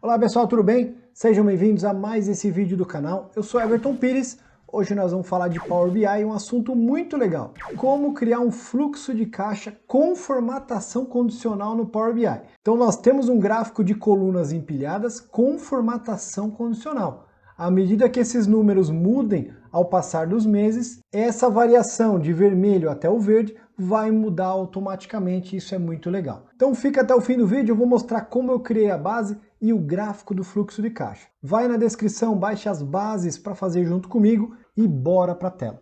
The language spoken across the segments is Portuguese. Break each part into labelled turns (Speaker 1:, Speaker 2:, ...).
Speaker 1: Olá pessoal, tudo bem? Sejam bem-vindos a mais esse vídeo do canal. Eu sou Everton Pires. Hoje nós vamos falar de Power BI, um assunto muito legal. Como criar um fluxo de caixa com formatação condicional no Power BI. Então nós temos um gráfico de colunas empilhadas com formatação condicional. À medida que esses números mudem ao passar dos meses, essa variação de vermelho até o verde vai mudar automaticamente, isso é muito legal. Então fica até o fim do vídeo, eu vou mostrar como eu criei a base e o gráfico do fluxo de caixa. Vai na descrição, baixe as bases para fazer junto comigo e bora para a tela.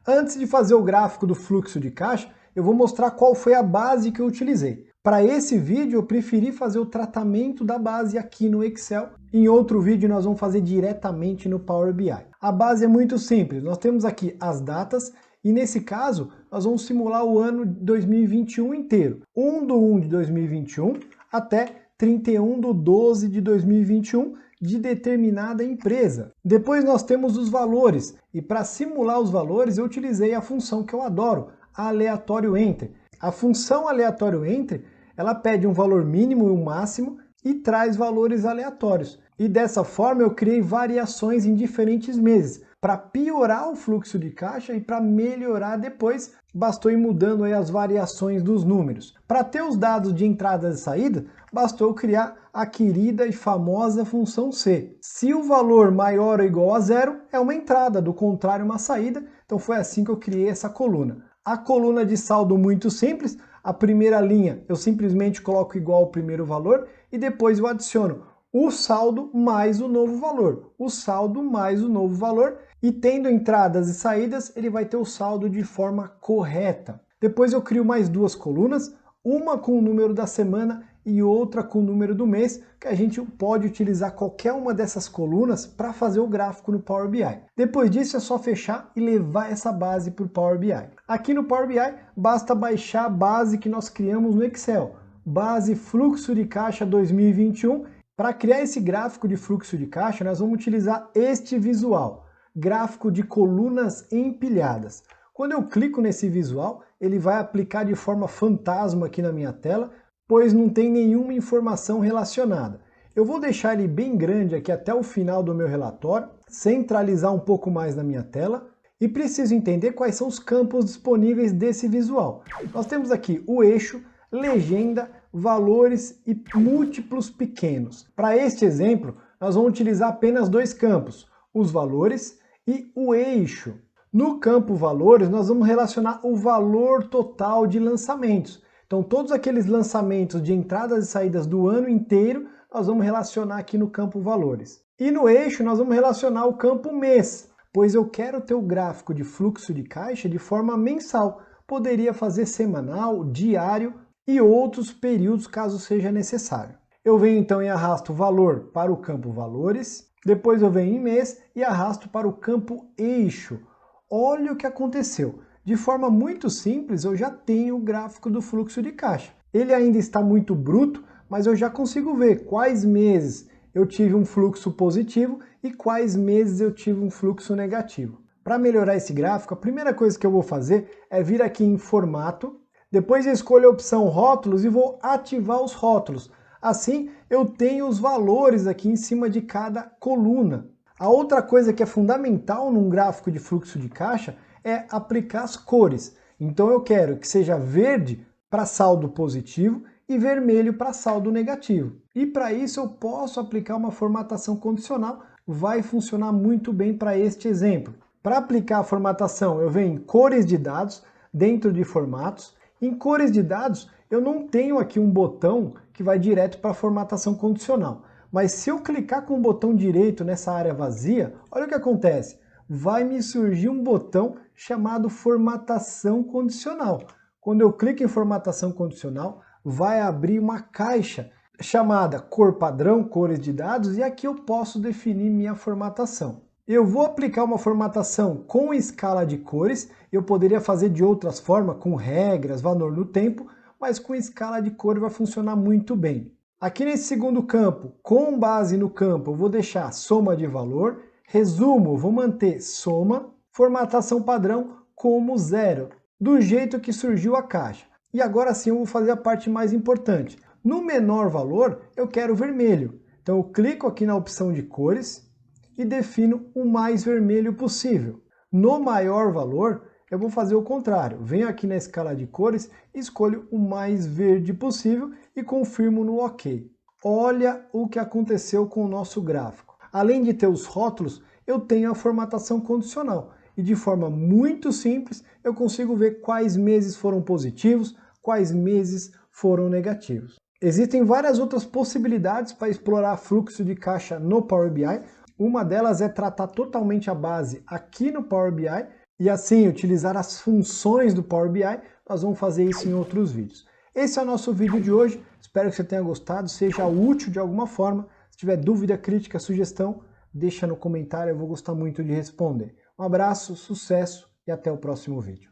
Speaker 1: Antes de fazer o gráfico do fluxo de caixa, eu vou mostrar qual foi a base que eu utilizei. Para esse vídeo eu preferi fazer o tratamento da base aqui no Excel. Em outro vídeo nós vamos fazer diretamente no Power BI. A base é muito simples, nós temos aqui as datas e nesse caso nós vamos simular o ano 2021 inteiro. 1/1 de 2021 até 31/12 de 2021 de determinada empresa. Depois nós temos os valores e para simular os valores eu utilizei a função que eu adoro, aleatório enter. A função aleatório enter, ela pede um valor mínimo e um máximo e traz valores aleatórios. E dessa forma eu criei variações em diferentes meses. Para piorar o fluxo de caixa e para melhorar depois, bastou ir mudando aí as variações dos números. Para ter os dados de entrada e saída, bastou criar a querida e famosa função C. Se o valor maior ou igual a zero, é uma entrada, do contrário, uma saída. Então foi assim que eu criei essa coluna. A coluna de saldo muito simples, a primeira linha eu simplesmente coloco igual ao primeiro valor e depois eu adiciono o saldo mais o novo valor, o saldo mais o novo valor, e tendo entradas e saídas ele vai ter o saldo de forma correta. Depois eu crio mais duas colunas, uma com o número da semana e outra com o número do mês, que a gente pode utilizar qualquer uma dessas colunas para fazer o gráfico no Power BI. Depois disso é só fechar e levar essa base para o Power BI. Aqui no Power BI basta baixar a base que nós criamos no Excel, base fluxo de caixa 2021. Para criar esse gráfico de fluxo de caixa nós vamos utilizar este visual, gráfico de colunas empilhadas. Quando eu clico nesse visual, ele vai aplicar de forma fantasma aqui na minha tela, pois não tem nenhuma informação relacionada. Eu vou deixar ele bem grande aqui até o final do meu relatório, centralizar um pouco mais na minha tela e preciso entender quais são os campos disponíveis desse visual. Nós temos aqui o eixo, legenda, valores e múltiplos pequenos. Para este exemplo, nós vamos utilizar apenas dois campos, os valores e o eixo. No campo valores, nós vamos relacionar o valor total de lançamentos. Então, todos aqueles lançamentos de entradas e saídas do ano inteiro, nós vamos relacionar aqui no campo valores. E no eixo, nós vamos relacionar o campo mês, pois eu quero ter o gráfico de fluxo de caixa de forma mensal. Poderia fazer semanal, diário e outros períodos, caso seja necessário. Eu venho então e arrasto o valor para o campo valores, depois eu venho em mês e arrasto para o campo eixo. Olha o que aconteceu. De forma muito simples, eu já tenho o gráfico do fluxo de caixa. Ele ainda está muito bruto, mas eu já consigo ver quais meses eu tive um fluxo positivo e quais meses eu tive um fluxo negativo. Para melhorar esse gráfico, a primeira coisa que eu vou fazer é vir aqui em formato, depois eu escolho a opção rótulos e vou ativar os rótulos. Assim eu tenho os valores aqui em cima de cada coluna. A outra coisa que é fundamental num gráfico de fluxo de caixa é aplicar as cores. Então eu quero que seja verde para saldo positivo e vermelho para saldo negativo. E para isso eu posso aplicar uma formatação condicional, vai funcionar muito bem para este exemplo. Para aplicar a formatação eu venho em cores de dados, dentro de formatos. Em cores de dados eu não tenho aqui um botão que vai direto para a formatação condicional. Mas se eu clicar com o botão direito nessa área vazia, olha o que acontece. Vai me surgir um botão chamado formatação condicional. Quando eu clico em formatação condicional, vai abrir uma caixa chamada cor padrão, cores de dados, e aqui eu posso definir minha formatação. Eu vou aplicar uma formatação com escala de cores, eu poderia fazer de outras formas, com regras, valor no tempo, mas com escala de cor vai funcionar muito bem. Aqui nesse segundo campo, com base no campo, eu vou deixar soma de valor, resumo, vou manter soma, formatação padrão como 0. do jeito que surgiu a caixa. E agora sim eu vou fazer a parte mais importante. No menor valor, eu quero vermelho. Então eu clico aqui na opção de cores e defino o mais vermelho possível. No maior valor, eu vou fazer o contrário. Venho aqui na escala de cores, escolho o mais verde possível e confirmo no OK. Olha o que aconteceu com o nosso gráfico. Além de ter os rótulos, eu tenho a formatação condicional. E de forma muito simples, eu consigo ver quais meses foram positivos, quais meses foram negativos. Existem várias outras possibilidades para explorar fluxo de caixa no Power BI. Uma delas é tratar totalmente a base aqui no Power BI e assim utilizar as funções do Power BI. Nós vamos fazer isso em outros vídeos. Esse é o nosso vídeo de hoje. Espero que você tenha gostado, seja útil de alguma forma. Se tiver dúvida, crítica, sugestão, deixa no comentário, eu vou gostar muito de responder. Um abraço, sucesso e até o próximo vídeo.